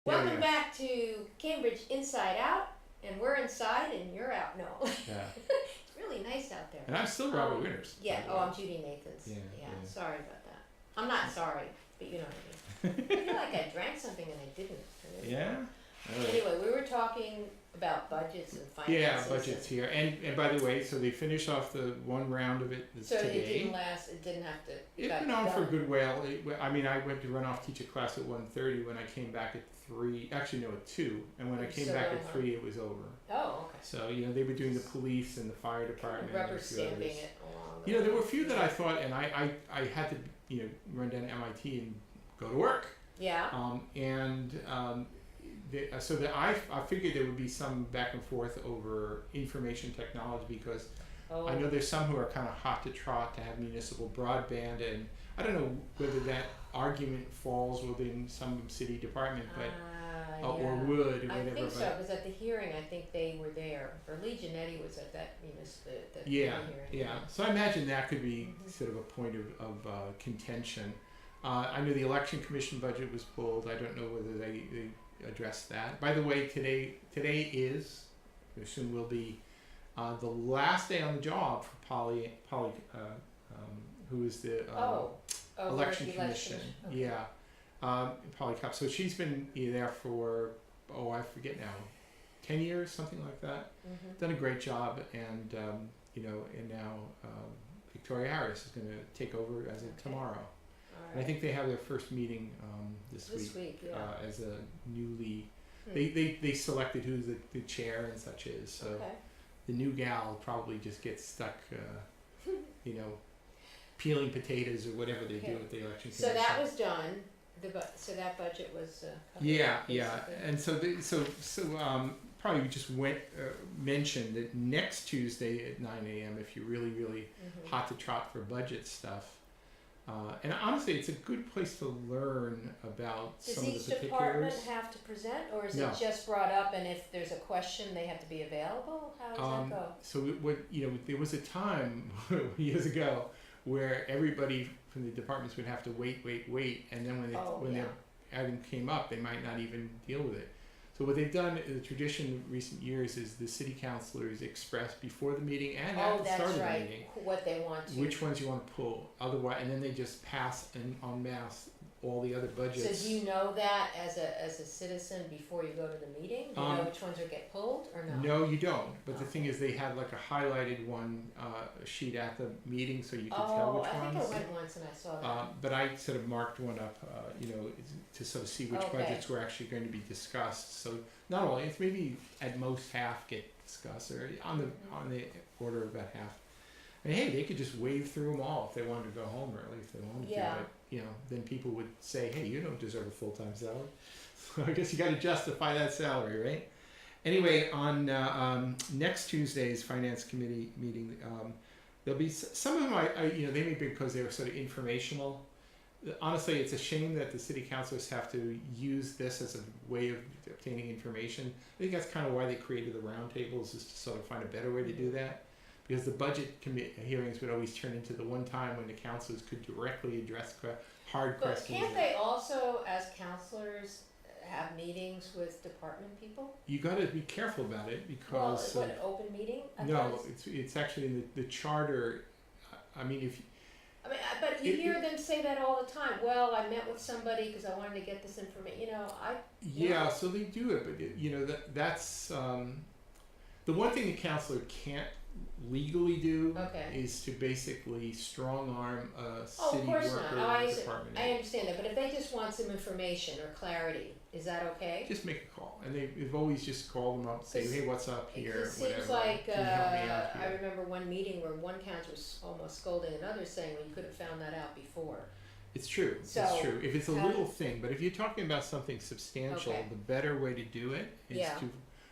Welcome back to Cambridge Inside Out, and we're inside and you're out. No. Yeah. It's really nice out there. And I'm still Robert Winters. Yeah, I'm Judy Nathans. Yeah, sorry about that. I'm not sorry, but you know what I mean. I feel like I drank something and I didn't. Yeah? Anyway, we were talking about budgets and finances. Yeah, budgets here. And by the way, so they finished off the one round of it so today. It didn't last, it didn't have to. It went on for a good while. I mean, I went to run off teach a class at 1:30 when I came back at 3. Actually, no, at 2. And when I came back at 3, it was over. Oh, okay. So, they were doing the police and the fire department. Rubber stamping it along. There were a few that I thought, and I had to, run down to MIT and go to work. Yeah. So that I figured there would be some back and forth over information technology because I know there's some who are kind of hot to trot to have municipal broadband, and I don't know whether that argument falls within some city department, but or would or whatever. I think so, because at the hearing, I think they were there, or Lee Janetti was at that municipal hearing. Yeah. So I imagine that could be sort of a point of contention. I know the election commission budget was pulled. I don't know whether they address that. By the way, today is, I assume will be, the last day on the job for Polly, who is the election commission. Okay. Yeah, Polly Cup. So she's been there for I forget now, 10 years, something like that. Done a great job, and and now Victoria Harris is going to take over as of tomorrow. Right. And I think they have their first meeting this week as a newly. They selected who the chair and such is. So the new gal probably just gets stuck, peeling potatoes or whatever they do at the election commission. So that was done. So that budget was. And so probably we just mentioned that next Tuesday at 9 a.m. if you're really hot to trot for budget stuff. And honestly, it's a good place to learn about some of the particulars. Does each department have to present, or is it just brought up, and if there's a question, they have to be available? How does that go? So there was a time years ago where everybody from the departments would have to wait, and then when their item came up, they might not even deal with it. So what they've done, the tradition in recent years, is the city councilors express before the meeting and at the start of the meeting what they want to. Which ones you want to pull. Otherwise, and then they just pass en masse all the other budgets. So do you know that as a citizen before you go to the meeting? Do you know which ones will get pulled or no? No, you don't. But the thing is, they had like a highlighted one sheet at the meeting, so you could tell which ones. I think I went once and I saw that. But I sort of marked one up, to sort of see which budgets were actually going to be discussed. So not only, it's maybe at most half get discussed, or on the order of about half. And hey, they could just wade through them all if they wanted to go home early, if they wanted to. But then people would say, "Hey, you don't deserve a full-time salary." So I guess you got to justify that salary, right? Anyway, on next Tuesday's finance committee meeting, there'll be some of them. They may be because they were sort of informational. Honestly, it's a shame that the city councilors have to use this as a way of obtaining information. I think that's kind of why they created the roundtables, is to sort of find a better way to do that. Because the budget hearings would always turn into the one time when the councilors could directly address hard questions. But can't they also, as councilors, have meetings with department people? You got to be careful about it because. Well, an open meeting? It's actually in the charter. But you hear them say that all the time. Well, I met with somebody because I wanted to get this information. So they do it, but that's the one thing the councilor can't legally do is to basically strong arm a city worker or department. I understand that, but if they just want some information or clarity, is that okay? Just make a call, and they've always just called them up and say, "Hey, what's up here?" It seems like I remember one meeting where one councilor was almost scolding another, saying, "Well, you could have found that out before." It's true. It's true. If it's a little thing, but if you're talking about something substantial, the better way to do it is to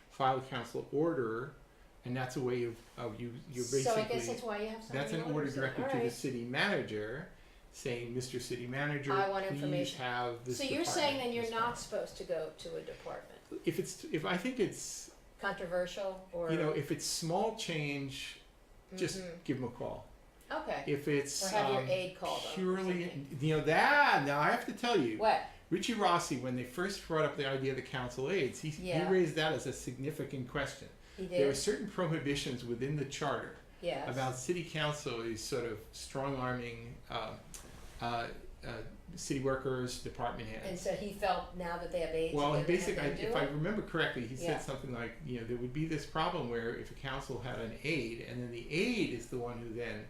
file a council order. And that's a way of you're basically. So I guess that's why you have something. That's an order directed to the city manager, saying, "Mr. City Manager, I want please information. Have this." So you're saying then you're not supposed to go to a department. If I think it's controversial, or if it's small change, just give them a call. Okay. If it's or have your aide call them. Purely, that now I have to tell you. What? Richie Rossi, when they first brought up the idea of the council aides, he raised that as a significant question. He did? There were certain prohibitions within the charter about city council is sort of strong-arming city workers, department heads. And so he felt now that they have aides. Well, basically, if I remember correctly, he said something like, there would be this problem where if a council had an aide, and then the aide is the one who then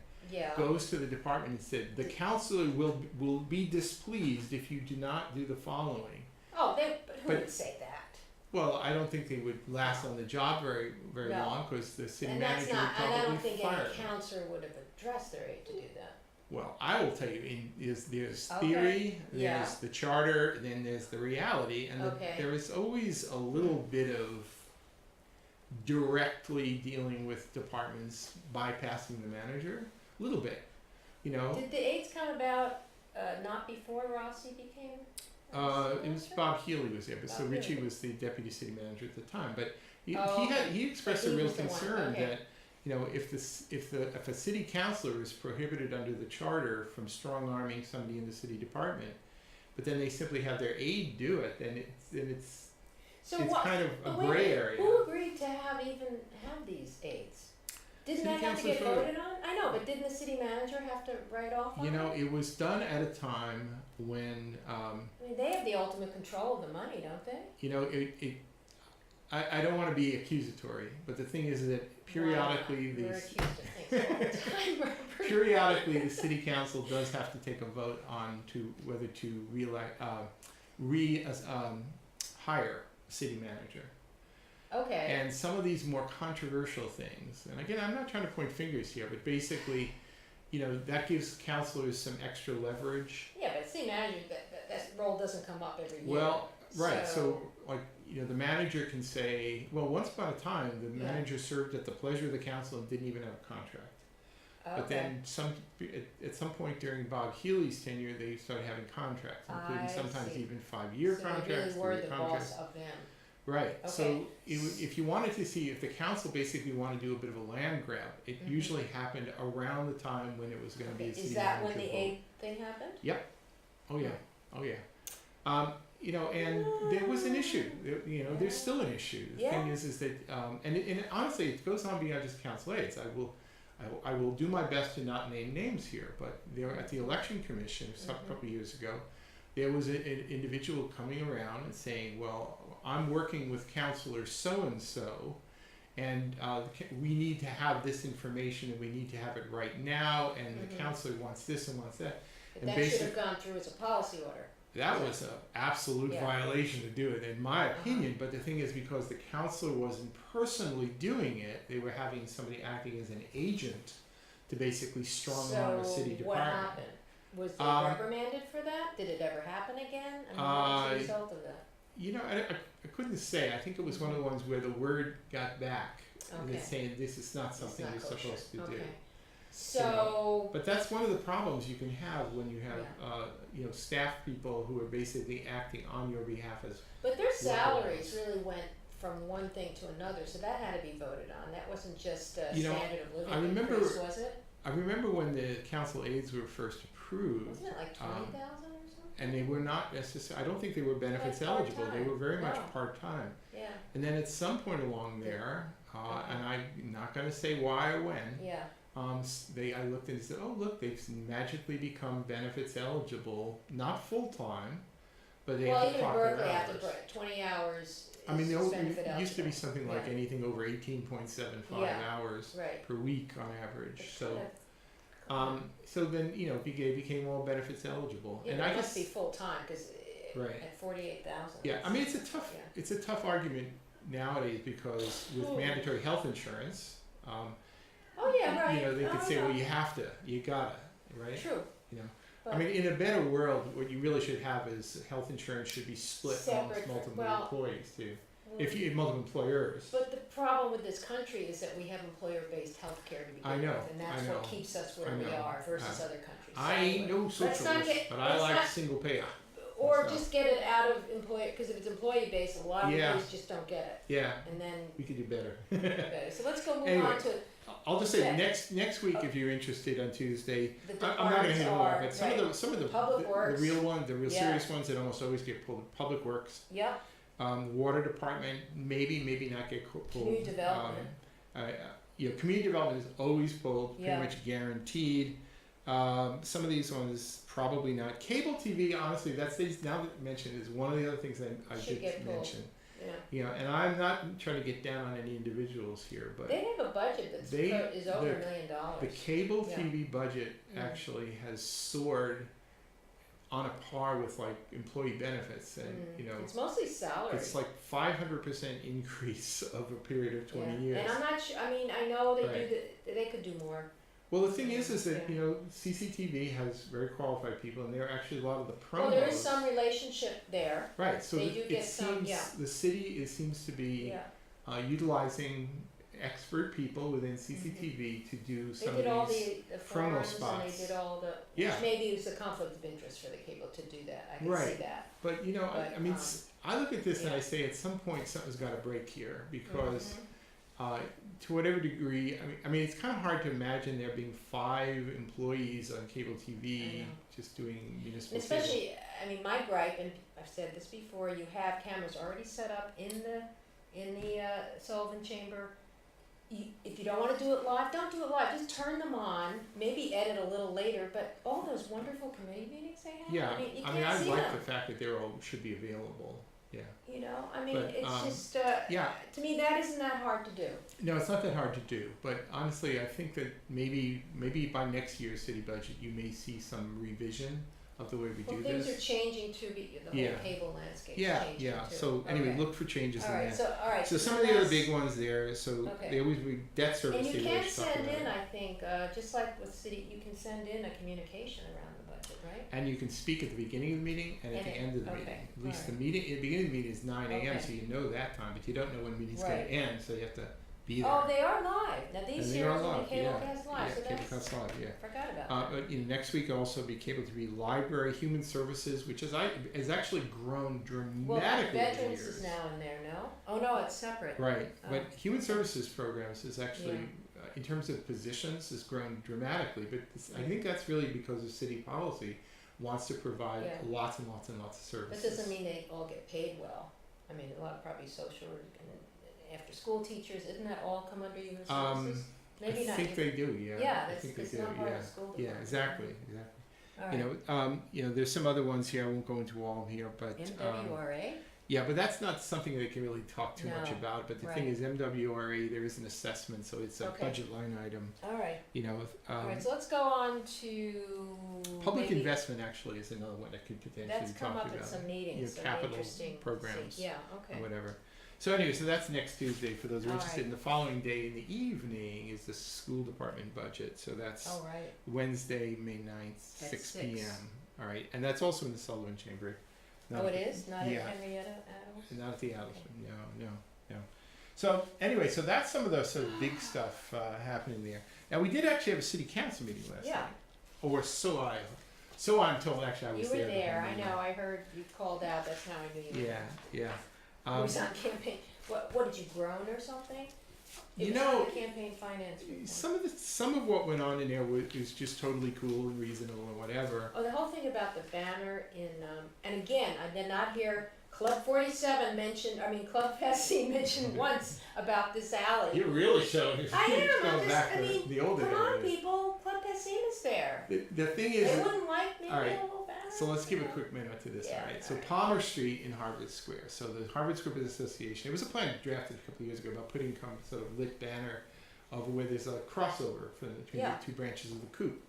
goes to the department and said, the councilor will be displeased if you do not do the following. Oh, who would say that? Well, I don't think they would last on the job very long, because the city manager would probably and I don't think fire any them. councilor would have addressed their aide to do that. Well, I will tell you, there's theory, there's the charter, then there's the reality, and there is always a little bit of directly dealing with departments bypassing the manager, a little bit, Did the aides come about not before Rossi became? It was Bob Healy was there, but so Richie was the deputy city manager at the time. But he expressed a real concern that if a city councilor is prohibited under the charter from strong arming somebody in the city department, but then they simply have their aide do it, then it's kind of a gray area. Who agreed to have these aides? Didn't that have to get voted on? I know, but didn't the city manager have to write off on it? It was done at a time when they have the ultimate control of the money, don't they? I don't want to be accusatory, but the thing is that periodically periodically the city council does have to take a vote on whether to hire a city manager. Okay. And some of these more controversial things, and again, I'm not trying to point fingers here, but basically, that gives councilors some extra leverage. Yeah, but city manager, that role doesn't come up every year. Well, right. So the manager can say, well, once upon a time, the manager served at the pleasure of the council and didn't even have a contract. But then at some point during Bob Healy's tenure, they started having contracts, including sometimes even 5-year contracts. So they really were the boss of them. Right. Okay. So if you wanted to see if the council basically wanted to do a bit of a land grab, it usually happened around the time when it was going to be a city manager. Is that when the aide thing happened? Yep. Oh yeah. Oh yeah. And there was an issue. There's still an issue. The thing is that, and honestly, it goes on beyond just council aides. I will do my best to not name names here, but there at the election commission a couple of years ago, there was an individual coming around and saying, well, I'm working with councilor so-and-so, and we need to have this information, and we need to have it right now, and the councilor wants this and wants that. But that should have gone through as a policy order. That was an absolute violation to do it, in my opinion. But the thing is, because the councilor wasn't personally doing it, they were having somebody acting as an agent to basically strong arm a city department. What happened? Was they reprimanded for that? Did it ever happen again? And what was the result of that? I couldn't say. I think it was one of the ones where the word got back. And it's saying this is not something you're supposed to do. So, but that's one of the problems you can have when you have staff people who are basically acting on your behalf as. But their salaries really went from one thing to another, so that had to be voted on. That wasn't just a standard of living increase, was it? I remember when the council aides were first approved. Wasn't it like 20,000 or something? And they were not necessarily. I don't think they were benefits eligible. They were very much part time. Yeah. And then at some point along there, and I'm not going to say why or when. Yeah. I looked and said, oh look, they've magically become benefits eligible, not full time, but they have the proper Berkeley hours. After 20 hours. I mean, it used to be something like anything over 18.75 hours per week on average. So then it became all benefits eligible. Yeah, and it must be full time because at 48,000. Yeah, I mean it's a tough argument nowadays because with mandatory health insurance. They could say, well, you gotta, right? True. I mean, in a better world, what you really should have is health insurance should be split amongst multiple employees too. If you have multiple employers. But the problem with this country is that we have employer-based health care to begin with, and that's what keeps us where we are versus other countries. I ain't no socialist, but I like single payer. Or just get it out of employee, because if it's employee based, a lot of employees just don't get it. Yeah. And then we could do better. So let's go move on to. I'll just say next week, if you're interested on Tuesday, I'm not going to hit them all, but some of the real ones, the real serious ones that almost always get pulled. Public Works. Yep. Water Department, maybe not get pulled. Community Development. Community Development is always pulled, pretty much guaranteed. Some of these ones probably not. Cable TV, honestly, now that mentioned, is one of the other things I did mention. Yeah. And I'm not trying to get down on any individuals here, but they have a budget that's is over $1 million. The cable TV budget actually has soared on a par with like employee benefits, and it's mostly salary. It's like 500% increase of a period of 20 years. And I'm not sure. I mean, I know they could do more. Well, the thing is that CCTV has very qualified people, and they're actually a lot of the promos. Well, there is some relationship there. Right. So they do get some. The city seems to be utilizing expert people within CCTV to do some of these all the promo spots. And they did all the, which maybe it was a conflict of interest for the cable to do that. I can see that. But I mean, I look at this and I say at some point something's got to break here, because to whatever degree, I mean, it's kind of hard to imagine there being 5 employees on cable TV just doing municipal. And especially, I mean, my gripe, and I've said this before, you have cameras already set up in the Sullivan Chamber. If you don't want to do it live, don't do it live. Just turn them on. Maybe edit a little later. But all those wonderful committee meetings they have. Yeah, I mean, I like the fact that they're all should be available. Yeah. I mean, it's just to me that isn't that hard to do. No, it's not that hard to do. But honestly, I think that maybe by next year's city budget, you may see some revision of the way we do this. Things are changing too. The whole cable landscape. Changing too. So anyway, look for changes in that. So some of the other big ones there. So they always read debt service. And you can send in, I think, just like with city, you can send in a communication around the budget, right? And you can speak at the beginning of the meeting and at the end of the meeting. At least the meeting at the beginning of the meeting is 9 a.m. So you know that time, but you don't know when the meeting's going to end. So you have to be there. Oh, they are live. Now these series will be Cablecast live. So Cablecast live. Forgot about that. But next week will also be Cable TV Library, Human Services, which has actually grown dramatically. Well, Veterans is now in there, no? Oh no, it's separate. Right, but Human Services programs is actually, in terms of positions, has grown dramatically. But I think that's really because of city policy wants to provide lots and lots and lots of services. That doesn't mean they all get paid well. I mean, a lot of probably social and after school teachers, isn't that all come under Human Services? Maybe not. I think they do, I think they do, not part of school department. Exactly. All right. There's some other ones here. I won't go into all of them here, but MWRA. But that's not something they can really talk too much about. But the thing is, MWRA, there is an assessment, so it's a budget line item. All right. All right. So let's go on to public investment. Actually, is another one that could potentially that's come up at some meetings. Capital interesting programs. Or whatever. So anyway, so that's next Tuesday for those who are interested. And the following day in the evening is the school department budget. So that's Wednesday, May 9th, 6 p.m. All right, and that's also in the Sullivan Chamber. It is? Not at Henrietta Adams? Not at the Adams. No. So anyway, so that's some of the sort of big stuff happening there. Now we did actually have a city council meeting last night. Or so I'm told. Actually, I was there. You were there. I know. I heard you called out. That's how I knew you were. Yeah. It was on campaign. What did you groan or something? It was on the campaign finance report. Some of what went on in there was just totally cool and reasonable and whatever. Oh, the whole thing about the banner in and again, I did not hear Club 47 mentioned. I mean, Club Pessy mentioned once about this alley. You're really showing. I am. The older come on, people. Club Pessy is there. The thing is, they wouldn't like maybe a little banner. So let's give a quick minute to this. So Palmer Street in Harvard Square. So the Harvard Square Business Association. It was a plan drafted a couple of years ago about putting some sort of lit banner over where there's a crossover between the two branches of the Coop.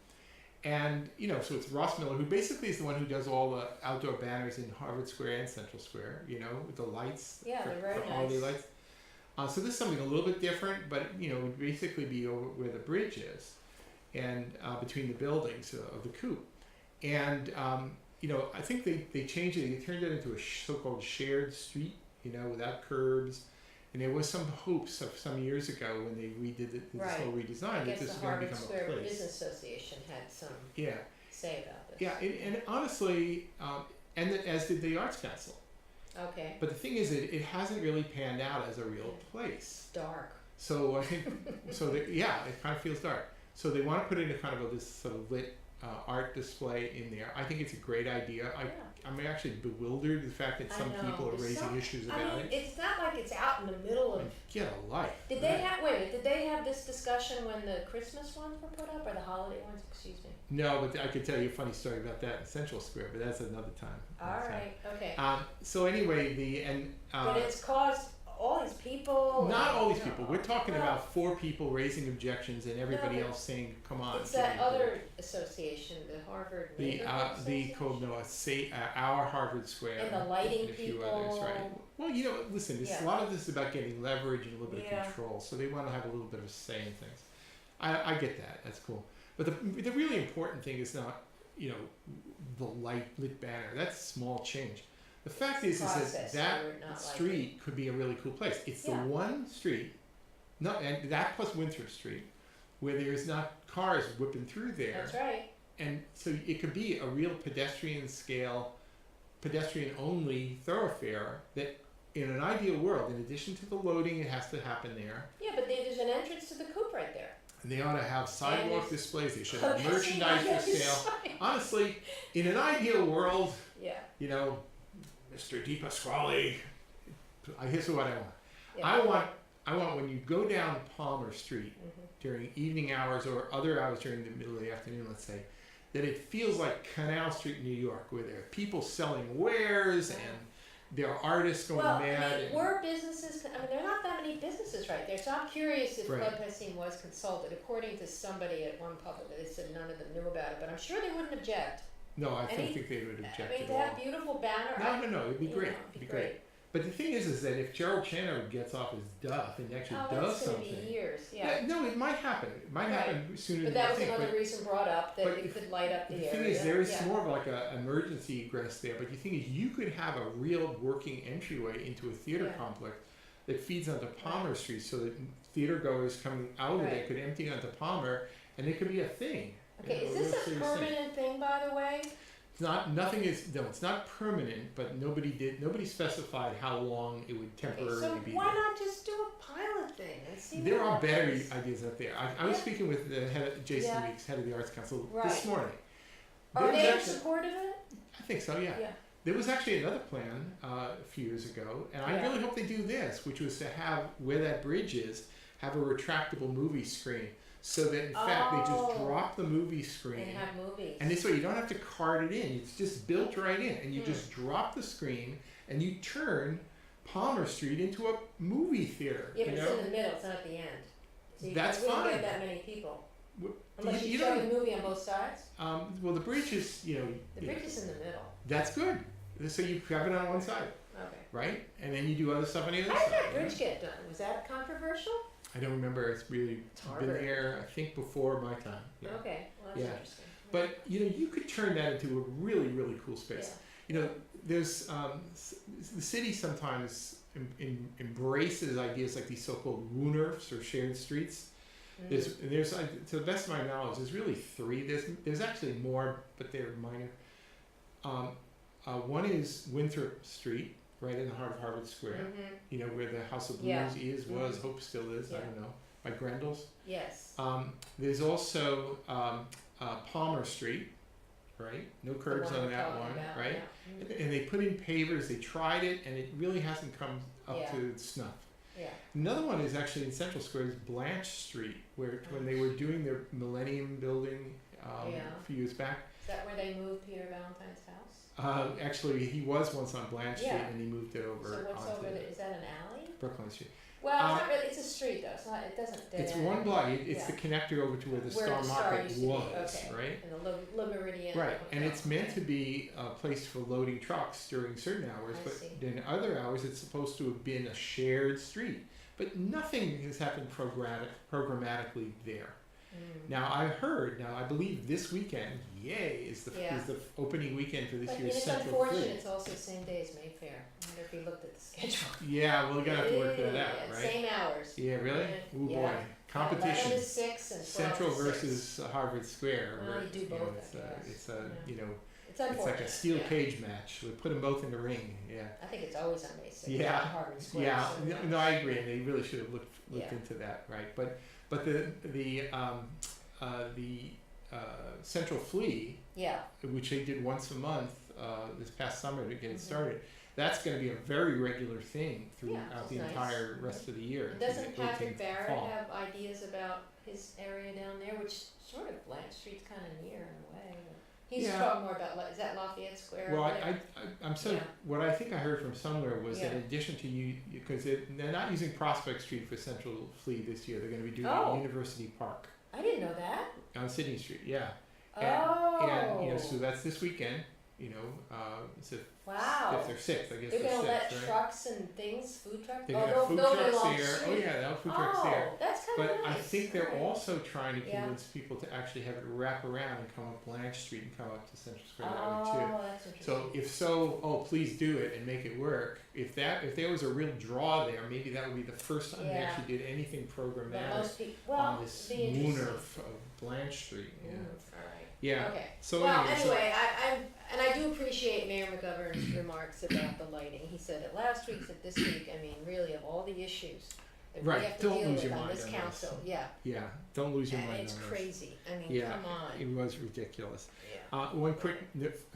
And so it's Ross Miller, who basically is the one who does all the outdoor banners in Harvard Square and Central Square. With the lights. Yeah, they're very nice. Holiday lights. So this is something a little bit different, but it would basically be over where the bridge is, and between the buildings of the Coop. And I think they changed it. They turned it into a so-called shared street, without curbs. And there was some hopes of some years ago when they redid this whole redesign that this was going to become a place. the Harvard Square Business Association had some say about this. Yeah, and honestly, and as did the Arts Council. Okay. But the thing is, it hasn't really panned out as a real place. Dark. So I think, yeah, it kind of feels dark. So they want to put in a kind of this sort of lit art display in there. I think it's a great idea. I'm actually bewildered the fact that some people are raising issues about it. It's not like it's out in the middle of. Get a life. Did they have this discussion when the Christmas ones were put up or the holiday ones? Excuse me. No, but I could tell you a funny story about that in Central Square, but that's another time. All right. Okay. So anyway, but it's caused all these people. Not all these people. We're talking about 4 people raising objections and everybody else saying, "Come on." It's that other association, the Harvard. Our Harvard Square and the lighting and a few people. others, right? Well, listen. A lot of this is about getting leverage and a little bit of control, so they want to have a little bit of a say in things. I get that. That's cool. But the really important thing is not, the lit banner. That's small change. The fact is that street could be a really cool place. It's the one street, and that plus Winthrop Street, where there's not cars whipping through there. That's right. And so it could be a real pedestrian only thoroughfare that, in an ideal world, in addition to the loading, it has to happen there. Yeah, but there's an entrance to the coop right there. And they ought to have sidewalk displays. They should have merchandise for sale. Honestly, in an ideal world, Mr. DePasquale, here's what I want. Yeah. I want when you go down Palmer Street during evening hours or other hours during the middle of the afternoon, let's say, that it feels like Canal Street in New York, where there are people selling wares and there are artists going mad. Were businesses? There are not that many businesses right there. So I'm curious if Club Pessim was consulted. According to somebody at one public, they said none of them knew about it, but I'm sure they wouldn't object. No, I don't think they would object at to all. have beautiful banner. No, it'd be great. It'd be great. But the thing is that if Gerald Chandler gets off his duff and actually does something, it's going to be years. No, it might happen. It might happen sooner but than that you think. was another reason brought up that it could light up the area. The thing is, there is more of like an emergency egress there. But the thing is, you could have a real working entryway into a theater complex that feeds onto Palmer Street, so that theater goers coming out of it could empty onto Palmer, and it could be a thing. Okay, is this a permanent thing, by the way? It's not permanent, but nobody specified how long it would temporarily be. So why not just do a pilot thing and see? There are better ideas out there. I was speaking with the head, Jason Weeks, head of the Arts Council, this morning. Are they in support of it? I think so, yeah. There was actually another plan a few years ago, and I really hope they do this, which was to have, where that bridge is, have a retractable movie screen. So that in fact they just drop the movie screen and have movies. And this way you don't have to cart it in. It's just built right in, and you just drop the screen and you turn Palmer Street into a movie theater. Yeah, but it's in the middle. It's not at the end. So you wouldn't get that many people. Unless you show the movie on both sides. Well, the bridge is the bridge is in the middle. That's good. So you have it on one side. Okay. Right, and then you do other stuff on the other side. How did that bridge get done? Was that controversial? I don't remember. It's really been there, I think, before my time. Yeah. Okay, well, that's interesting. But you could turn that into a really, really cool space. Yeah. There's the city sometimes embraces ideas like these so-called Wooners or shared streets. There's to the best of my knowledge, there's really 3. There's actually more, but they're minor. One is Winthrop Street, right in the heart of Harvard Square, where the House of Blues was, hope still is, I don't know, by Grendel's. Yes. There's also Palmer Street, right? No curbs on that one, right? Yeah. And they put in pavers, they tried it, and it really hasn't come up to snuff. Yeah. Another one is actually in Central Square is Blanche Street, where when they were doing their Millennium Building a few years back. Is that where they moved Peter Valentine's house? Actually, he was once on Blanche Street, and he moved it over. So what's over there? Is that an alley? Brooklyn Street. Well, it's not really, it's a street though. It's not. It doesn't. It's one block. It's the connector over to where the Star Market was, right? And the Le Meridien. Right, and it's meant to be a place for loading trucks during certain hours, but in other hours it's supposed to have been a shared street. But nothing has happened programmatically there. Now I believe this weekend, is the opening weekend for this year's Central Free. It's unfortunate it's also the same day as Mayfair. I wonder if you looked at the schedule. Yeah, we're gonna have to work that out, right? Same hours. Yeah, really? Ooh boy, competition. 11 to 6 and 12 Central to 6. versus Harvard Square. Well, you do both. It's It's unfortunate. like a steel yeah. cage match. We put them both in the ring. Yeah. I think it's alwa's on May 6th. Yeah. Not Harvard Square. Yeah. So No, I agree. And they really should have looked Yeah. into that, right? But the Central Flea, yeah. which they did once a month this past summer to get it Mhm. started, that's going to be a very regular thing Yeah, throughout which the is nice. entire rest of the year. And to doesn't the Patrick 18th Barrett fall. have ideas about his area down there, which sort of Blanche Street's kind of near in a way. He's Yeah. talking more about, is that Lafayette Square? Well, over there? I'm sort of, Yeah. what I think I heard from somewhere was that Yeah. in addition to because they're not using Prospect Street for Central Flea this year, they're going to be doing it Oh. at University Park I didn't know that. on Sydney Street, yeah. Oh. And, you know, so that's this weekend, you know, it's a Wow. 5th or 6th, I guess. They're the gonna let 6th, right? trucks and things, food trucks. They're gonna they'll have food build it trucks along the there. Oh street. yeah, they'll have food trucks there. That's kind of But nice. I think they're Alright. also trying to Yeah. convince people to actually have it wrap around and come up Blanche Street and come up to Central Square that way Oh, that's too. interesting. So if so, please do it and make it work. If there was a real draw there, maybe that would be the first time they Yeah. actually did anything But programmatic most people, on this be interesting. mooner of Blanche Street. Yeah. Alright. Yeah. Okay. So Well, anyway, I do appreciate Mayor McGovern's remarks about the lighting. He said it last week, said this week. I mean, really, of all the issues that Right, we have to don't deal lose with your on mind this on council, this. yeah, yeah, don't lose your mind it's on this. crazy. I mean, Yeah, come on. it was ridiculous. Yeah. One quick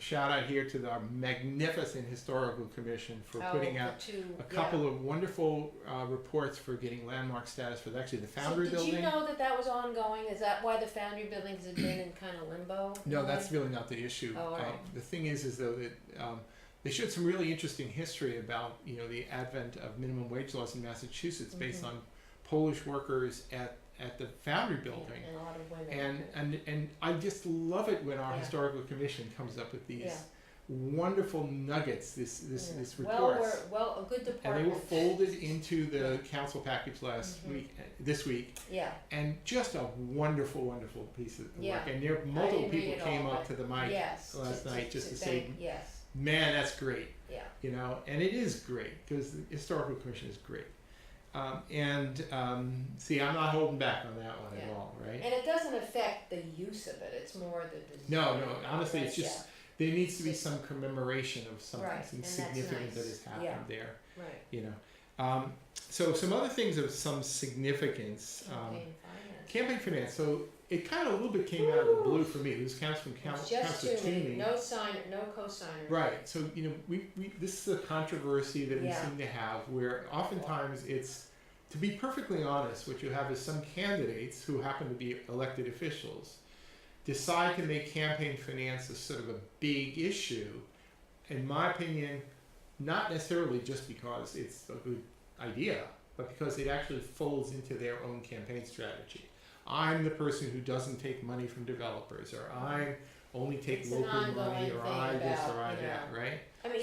shout out here to our magnificent historical commission for putting out a couple of wonderful reports for getting landmark status for actually the Foundry Did Building. you know that was ongoing? Is that why the Foundry buildings have been in kind of limbo? No, that's really not the issue. Oh, all right. The thing is though that they showed some really interesting history about the advent of minimum wage laws in Massachusetts based Mhm. on Polish workers at the Foundry Building. And a lot of women. And I just love it when our Yeah. historical commission comes up with these Yeah. wonderful nuggets, this Well, reports. a good And they department. were folded into the council package Mhm. this week, Yeah. and just a wonderful, wonderful piece of Yeah. work. And there multiple didn't read people it came all, up but to the mic Yes. last night just to say, thank, yes. man, that's great, Yeah. and it is great because the historical commission is great. See, I'm not holding back on that one at Yeah. all, right? And it doesn't affect the use of it. It's more the design. No, honestly, it's Right, just there needs to be some commemoration of something Right, and that's significant that nice. has happened Yeah. there. Right. So some other things of some significance. Campaign finance. Campaign finance. So it kind of a little bit came out of the blue for me. This comes from It's Councilor just Toomey, Toomey. no signer, no co-signer. Right. So we this is a controversy that we Yeah. seem to have where oftentimes it's, to be perfectly honest, what you have is some candidates who happen to be elected officials decide to make campaign finance a sort of a big issue, in my opinion, not necessarily just because it's a good idea, but because it actually folds into their own campaign strategy. I'm the person who doesn't take money from developers, or I only take It's an local money, ongoing or thing I this or about, I that, right? I mean,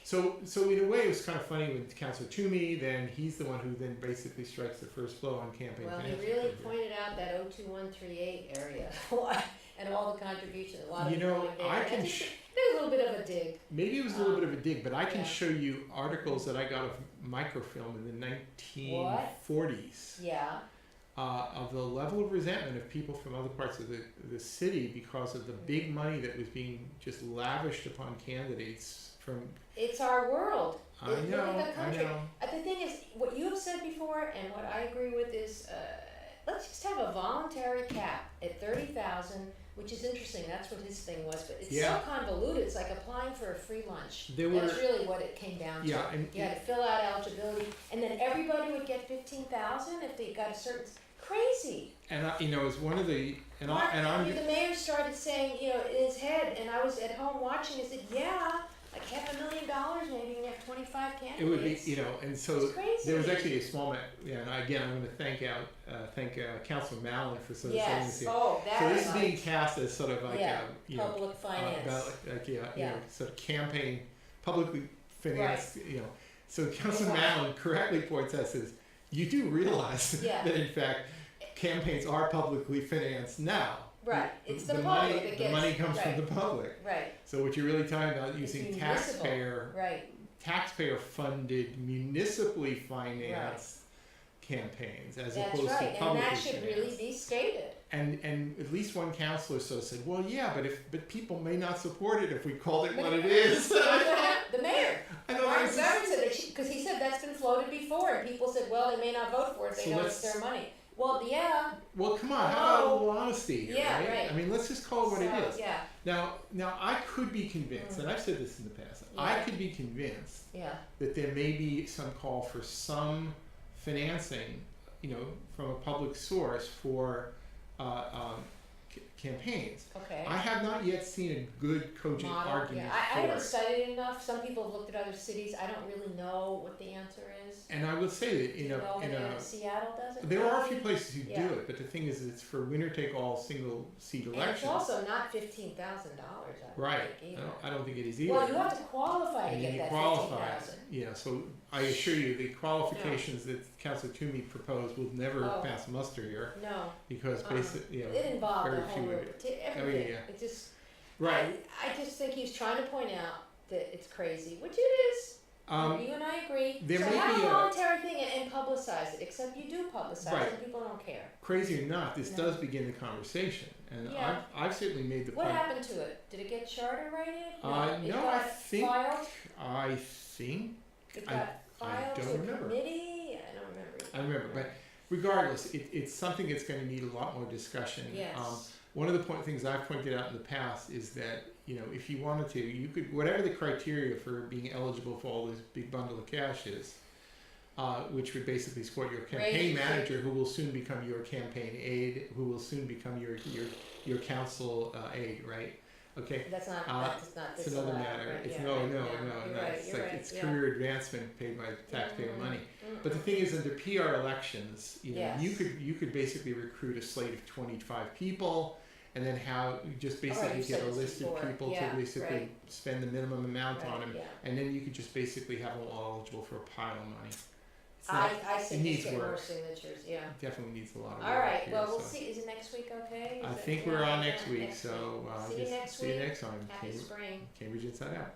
So in a way, it was kind of funny with Councilor Toomey. Then he's the one who then basically strikes the first blow on campaign well, he finance. really pointed out that 02138 area and all the contributions, a lot of You it know, going there. I And can just- there's a little bit of a dig. Maybe it was a little bit of a dig, but I can yeah. show you articles that I got of microfilm in the 1940s Yeah. of the level of resentment of people from other parts of the city because of the big money that was being just lavished upon candidates from. It's our world. I It's know, really the country. I know. The thing is, what you have said before, and what I agree with is, let's just have a voluntary cap at 30,000, which is interesting. That's what his thing was, but it's Yeah. so convoluted. It's like applying for a free lunch. There That's were- really what it came down to. Yeah, and You had to fill out eligibility, and then everybody would get 15,000 if they got a certain. Crazy. and as one of the and The mayor started saying, in his head, and I was at home watching. I said, "Yeah, like $500,000, maybe you can have 25 candidates." it would be, and so It's crazy. there was actually a small. And again, I'm going to thank Councilor Mallon for sort of saying this Yes. here. Oh, So that this is is being cast as sort of like public finance. about Yeah. sort of campaign, publicly financed, So Councilor Wow. Mallon correctly points out, says, you do realize Yeah. that in fact campaigns are publicly financed now. Right. It's the public money. that The gets- money comes right. from the public. Right. So what you're really talking about It's using municipal. Right. taxpayer-funded, municipally financed campaigns as That's opposed right, to and that publicly should financed. really be stated. And at least one counselor so said, well, yeah, but people may not support it if we called it what it is. The mayor, I know, Martin it's Severn said that, because he said that's been floated before, and people said, well, they may not vote for it, they So know it's let's- their money. Well, yeah. well, come on, how about a little honesty here, Yeah, right? right. I mean, let's just call it what it is. Yeah, Now I could be convinced, and I've said this in the past, I Yeah. could be convinced yeah, that there may be some call for some financing, from a public source for campaigns. okay. I have not yet seen a good cogent Model, argument yeah. I for haven't it. studied enough. Some people have looked at other cities. I don't really know what the answer is. And I will say that You know, Seattle does it. there are a maybe? few places who Yeah. do it, but the thing is, it's for winner take all single seat And elections. it's also not $15,000. Right. Think, either. I don't think it is either. Well, you have to qualify to and get you that qualify. 15,000. Yeah, so I assure you, the qualifications that Councilor Toomey proposed will never Oh. pass muster here, No, because basically, it involved very the few whole of it. everything. yeah. It just Right. I just think he's trying to point out that it's crazy, which it is. You and I agree. there So may have be a a- voluntary thing and publicize it. Except you do publicize Right. it, and people don't care. Crazy or not, this No. does begin the conversation, and Yeah. I've certainly made the What point. happened to it? Did it get charter rated? It No, I got think filed. It I- got I filed don't to a remember. committee. I don't remember. I remember, but regardless, it's something that's going to need a lot more discussion. Yes. One of the things I've pointed out in the past is that, if you wanted to, you could, whatever the criteria for being eligible for all this big bundle of cash is, which would basically support your campaign manager, who will soon become your campaign aide, who will soon become your council aide, right? Okay. That's not. That's not. It's another matter. Right? It's Yeah, no. right. Yeah, It's you're like right, it's yeah. career advancement paid by taxpayer Mhm. money. But the thing is, under PR elections, Yes. you could basically recruit a slate of 25 people, and then just basically you get said a this list of before. people Yeah, to basically right. spend the minimum amount on Right, them, yeah. and then you could just basically have them all eligible for a pile of money. It's I not- see. it needs Get more work. signatures. Yeah. It definitely needs a lot of work. All right. here, Well, we'll so. see. Is it next week? Okay. I Is it- think yeah, we're on yeah, next week, next so See you just next see you week. next time. Happy spring. Cambridge Inside Out.